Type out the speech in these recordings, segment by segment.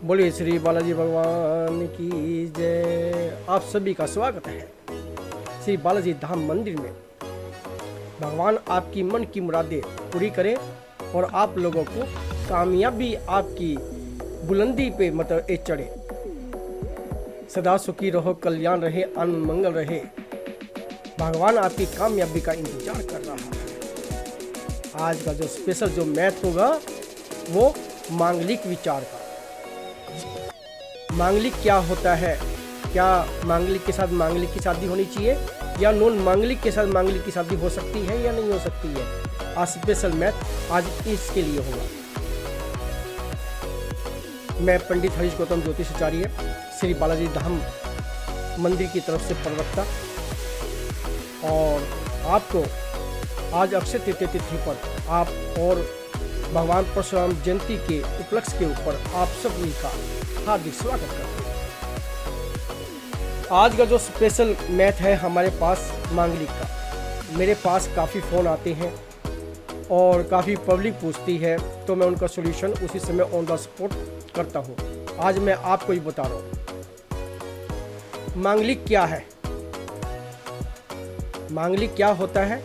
बोलिए श्री बालाजी भगवान की जय। आप सभी का स्वागत है श्री बालाजी धाम मंदिर में। भगवान आपकी मन की मुरादें पूरी करें और आप लोगों को कामयाबी आपकी बुलंदी पे मतलब चढ़े। सदा सुखी रहो, कल्याण रहे, आनंद मंगल रहे। भगवान आपकी कामयाबी का इंतजार कर रहा है। आज का जो स्पेशल जो मैथ होगा वो मांगलिक विचार का। मांगलिक क्या होता है? क्या मांगलिक के साथ मांगलिक की शादी होनी चाहिए या नॉन मांगलिक के साथ मांगलिक की शादी हो सकती है या नहीं हो सकती है? आज स्पेशल मैथ आज इसके लिए होगा। मैं पंडित हरीश गौतम ज्योतिषाचार्य श्री बालाजी धाम मंदिर की तरफ से प्रवक्ता, और आपको आज अक्षय तृतीया तिथि पर आप और भगवान परशुराम जयंती के उपलक्ष्य के ऊपर आप सभी का हार्दिक स्वागत करते हैं। आज का जो स्पेशल मैथ है हमारे पास मांगलिक का। मेरे पास काफ़ी फ़ोन आते हैं और काफ़ी पब्लिक पूछती है, तो मैं उनका सॉल्यूशन उसी समय ऑन द स्पॉट करता हूँ। आज मैं आपको ही बता रहा हूँ मांगलिक क्या है, मांगलिक क्या होता है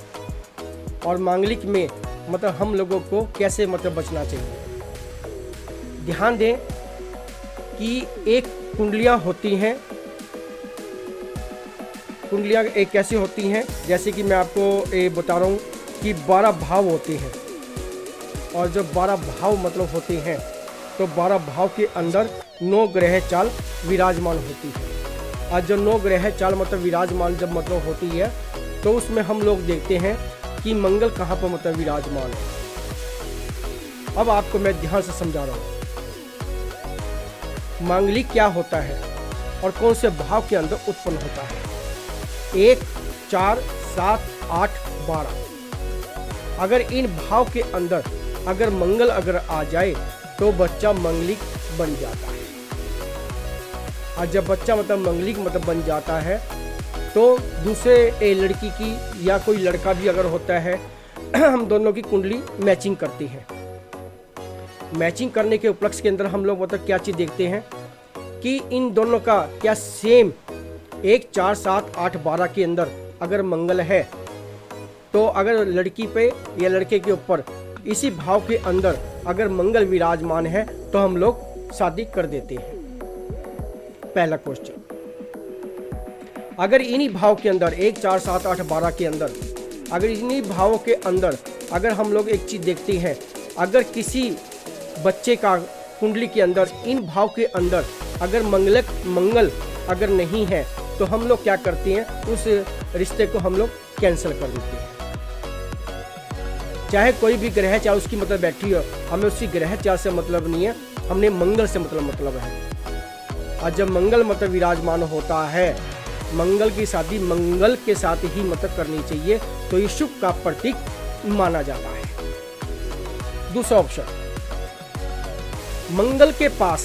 और मांगलिक में मतलब हम लोगों को कैसे मतलब बचना चाहिए। ध्यान दें कि एक कुंडलियाँ होती हैं। कुंडलियाँ एक कैसी होती हैं, जैसे कि मैं आपको ये बता रहा हूँ कि 12 भाव होते हैं, और जब 12 भाव मतलब होते हैं तो 12 भाव के अंदर 9 ग्रह चाल विराजमान होती है। और जो 9 ग्रह चाल मतलब विराजमान जब मतलब होती है तो उसमें हम लोग देखते हैं कि मंगल कहाँ पर मतलब विराजमान है। अब आपको मैं ध्यान से समझा रहा हूँ मांगलिक क्या होता है और कौन से भाव के अंदर उत्पन्न होता है। 1, 4, 7, 8, 12 अगर इन भाव के अंदर अगर मंगल अगर आ जाए तो बच्चा मंगलिक बन जाता है। और जब बच्चा मतलब मंगलिक मतलब बन जाता है तो दूसरे लड़की की या कोई लड़का भी अगर होता है हम दोनों की कुंडली मैचिंग करती है। मैचिंग करने के उपलक्ष्य के अंदर हम लोग मतलब क्या चीज़ देखते हैं कि इन दोनों का क्या सेम 1, 4, 7, 8, 12 के अंदर अगर मंगल है तो अगर लड़की पे या लड़के के ऊपर इसी भाव के अंदर अगर मंगल विराजमान है तो हम लोग शादी कर देते हैं। पहला क्वेश्चन। अगर इन्हीं भाव के अंदर 1, 4, 7, 8, 12 के अंदर अगर इन्हीं भावों के अंदर अगर हम लोग एक चीज़ देखते हैं, अगर किसी बच्चे का कुंडली के अंदर इन भाव के अंदर अगर मंगल अगर नहीं है तो हम लोग क्या करते हैं, उस रिश्ते को हम लोग कैंसिल कर देते हैं। चाहे कोई भी ग्रह चाहे उसकी मतलब बैठी हो, हमें उसी ग्रह चाहे से मतलब नहीं है, हमने मंगल से मतलब है। और जब मंगल मतलब विराजमान होता है, मंगल की शादी मंगल के साथ ही मतलब करनी चाहिए, तो ये शुभ का प्रतीक माना जाता है। दूसरा ऑप्शन, मंगल के पास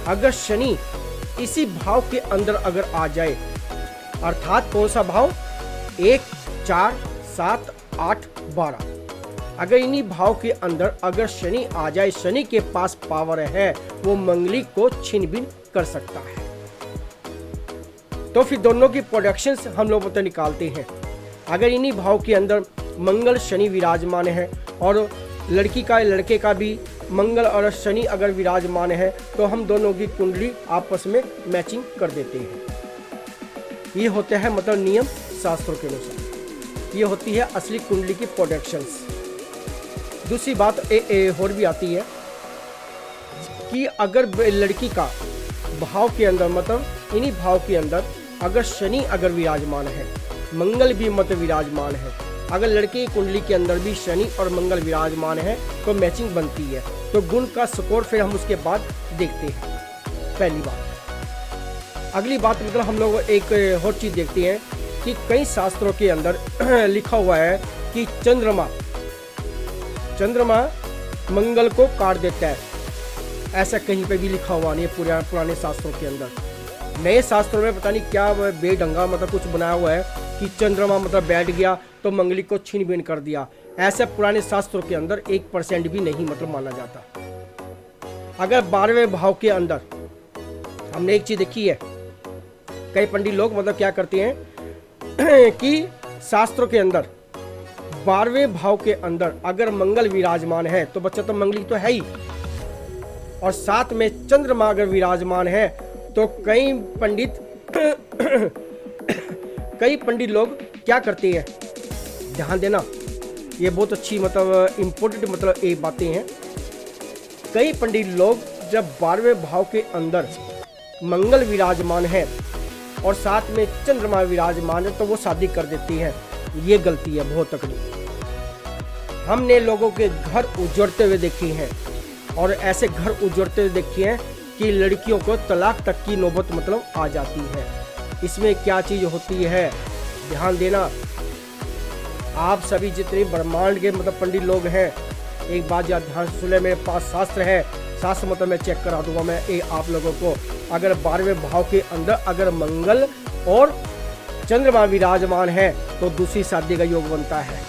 अगर शनि इसी भाव के अंदर अगर आ जाए, अर्थात कौन सा भाव, 1, 4, 7, 8, 12 अगर इन्हीं भाव के अंदर अगर शनि आ जाए, शनि के पास पावर है, वो मंगलिक को छीन बीन कर सकता है। तो फिर दोनों की प्रोडक्शंस हम लोग मतलब निकालते हैं। अगर इन्हीं भाव के अंदर मंगल शनि विराजमान है और लड़की का लड़के का भी मंगल और शनि अगर विराजमान है तो हम दोनों की कुंडली आपस में मैचिंग कर देते हैं। ये होते हैं मतलब नियम शास्त्रों के अनुसार, ये होती है असली कुंडली की प्रोडक्शंस। दूसरी बात और भी आती है कि अगर लड़की का भाव के अंदर मतलब इन्हीं भाव के अंदर अगर शनि अगर विराजमान है, मंगल भी मतलब विराजमान है, अगर लड़के की कुंडली के अंदर भी शनि और मंगल विराजमान है तो मैचिंग बनती है। तो गुण का स्कोर फिर हम उसके बाद देखते हैं। पहली बात। अगली बात मतलब हम लोग एक और चीज़ देखते हैं कि कई शास्त्रों के अंदर लिखा हुआ है कि चंद्रमा मंगल को काट देता है। ऐसा कहीं पे भी लिखा हुआ नहीं है पुराने शास्त्रों के अंदर। नए शास्त्रों में पता नहीं क्या बेढंगा मतलब कुछ बनाया हुआ है कि चंद्रमा मतलब बैठ गया तो मंगली को छीन बीन कर दिया। ऐसा पुराने शास्त्रों के अंदर 1% भी नहीं मतलब माना जाता। अगर 12वें भाव के अंदर, हमने एक चीज देखी है, कई पंडित लोग मतलब क्या करते हैं कि शास्त्रों के अंदर 12वें भाव के अंदर अगर मंगल विराजमान है तो बच्चा तो मंगली तो है ही, और साथ में चंद्रमा अगर विराजमान है तो कई पंडित लोग क्या करते हैं, ध्यान देना, ये बहुत अच्छी मतलब इम्पोर्टेंट मतलब ये बातें हैं। कई पंडित लोग जब 12वें भाव के अंदर मंगल विराजमान है और साथ में चंद्रमा विराजमान है तो वो शादी कर देती हैं। ये गलती है बहुत तकड़ी। हमने लोगों के घर उजड़ते हुए देखी हैं, और ऐसे घर उजड़ते हुए देखी हैं कि लड़कियों को तलाक तक की नौबत मतलब आ जाती है। इसमें क्या चीज़ होती है, ध्यान देना। आप सभी जितने ब्रह्मांड के मतलब पंडित लोग हैं, एक बात याद ध्यान से सुने, मेरे पास शास्त्र है, शास्त्र मतलब मैं चेक करा दूंगा मैं ये आप लोगों को। अगर 12वें भाव के अंदर अगर मंगल और चंद्रमा विराजमान है तो दूसरी शादी का योग बनता है।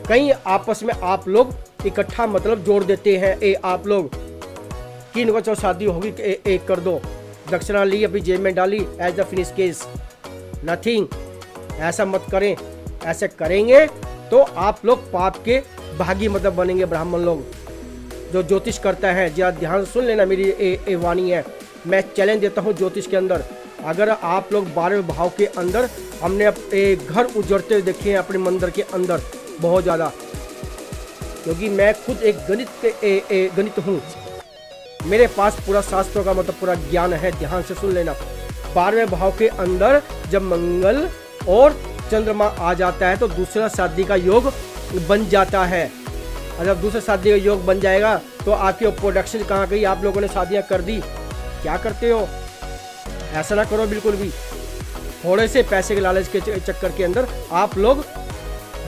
कहीं आपस में आप लोग इकट्ठा मतलब जोड़ देते हैं, ए आप लोग कि इनको चलो शादी होगी, एक कर दो, दक्षिणा ली अपनी जेब में डाली, as the finish case, nothing. ऐसा मत करें, ऐसे करेंगे तो आप लोग पाप के भागी मतलब बनेंगे। ब्राह्मण लोग जो ज्योतिष करता है, जरा ध्यान सुन लेना, मेरी ए वाणी है, मैं चैलेंज देता हूँ ज्योतिष के अंदर। अगर आप लोग 12वें भाव के अंदर, हमने घर उजड़ते हुए देखे हैं अपने मंदिर के अंदर बहुत ज़्यादा, क्योंकि मैं खुद एक गणित हूँ, मेरे पास पूरा शास्त्रों का मतलब पूरा ज्ञान है। ध्यान से सुन लेना, 12वें भाव के अंदर जब मंगल और चंद्रमा आ जाता है तो दूसरा शादी का योग बन जाता है। और जब दूसरा शादी का योग बन जाएगा तो आपकी प्रोडक्शन कहाँ गई, आप लोगों ने शादियाँ कर दी, क्या करते हो? ऐसा ना करो बिल्कुल भी। थोड़े से पैसे के लालच के चक्कर के अंदर आप लोग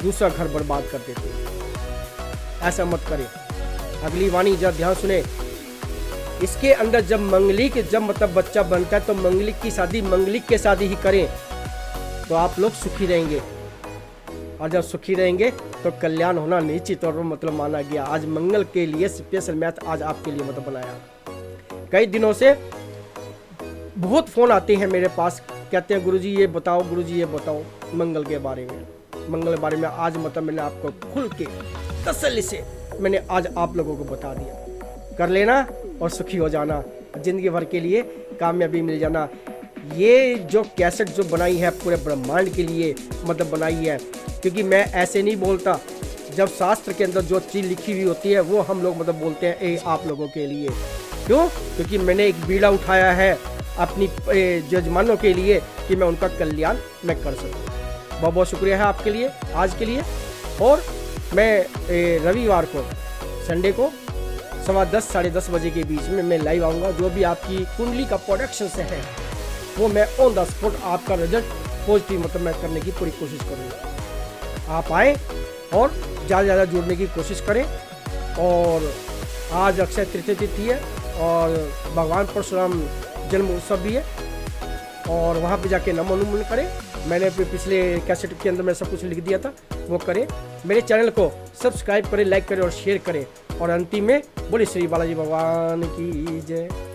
दूसरा घर बर्बाद कर देते हो, ऐसा मत करें। अगली वाणी जब ध्यान सुने, इसके अंदर जब मंगलिक जब मतलब बच्चा बनता है तो मंगलिक की शादी मंगलिक के साथ ही करें तो आप लोग सुखी रहेंगे, और जब सुखी रहेंगे तो कल्याण होना निश्चित तौर पर मतलब माना गया। आज मंगल के लिए स्पेशल मैथ आज आपके लिए मतलब बनाया। कई दिनों से बहुत फोन आते हैं मेरे पास, कहते हैं गुरुजी ये बताओ, गुरुजी ये बताओ मंगल के बारे में। मंगल के बारे में आज मतलब मैंने आपको खुल के तसल्ली से मैंने आज आप लोगों को बता दिया। कर लेना और सुखी हो जाना, जिंदगी भर के लिए कामयाबी मिल जाना। ये जो कैसेट जो बनाई है पूरे ब्रह्मांड के लिए मतलब बनाई है, क्योंकि मैं ऐसे नहीं बोलता। जब शास्त्र के अंदर जो चीज़ लिखी हुई होती है वो हम लोग मतलब बोलते हैं ये आप लोगों के लिए। क्यों? क्योंकि मैंने एक बीड़ा उठाया है अपनी जजमानों के लिए कि मैं उनका कल्याण मैं कर सकूं। बहुत बहुत शुक्रिया है आपके लिए आज के लिए। और मैं रविवार को संडे को 10:15 साढ़े 10 बजे के बीच में मैं लाइव आऊँगा। जो भी आपकी कुंडली का प्रोडक्शन से है वो मैं ऑन द स्पॉट आपका रिजल्ट पॉजिटिव मतलब मैं करने की पूरी कोशिश करूँगा। आप आए और ज़्यादा से ज़्यादा जुड़ने की कोशिश करें। और आज अक्षय तृतीया तिथि है और भगवान परशुराम जन्म उत्सव भी है, और वहाँ पे जाके नमो नमन करें। मैंने पिछले कैसेट के अंदर मैं सब कुछ लिख दिया था, वो करें। मेरे चैनल को सब्सक्राइब करें, लाइक करें और शेयर करें। और अंतिम में बोले श्री बालाजी भगवान की जय।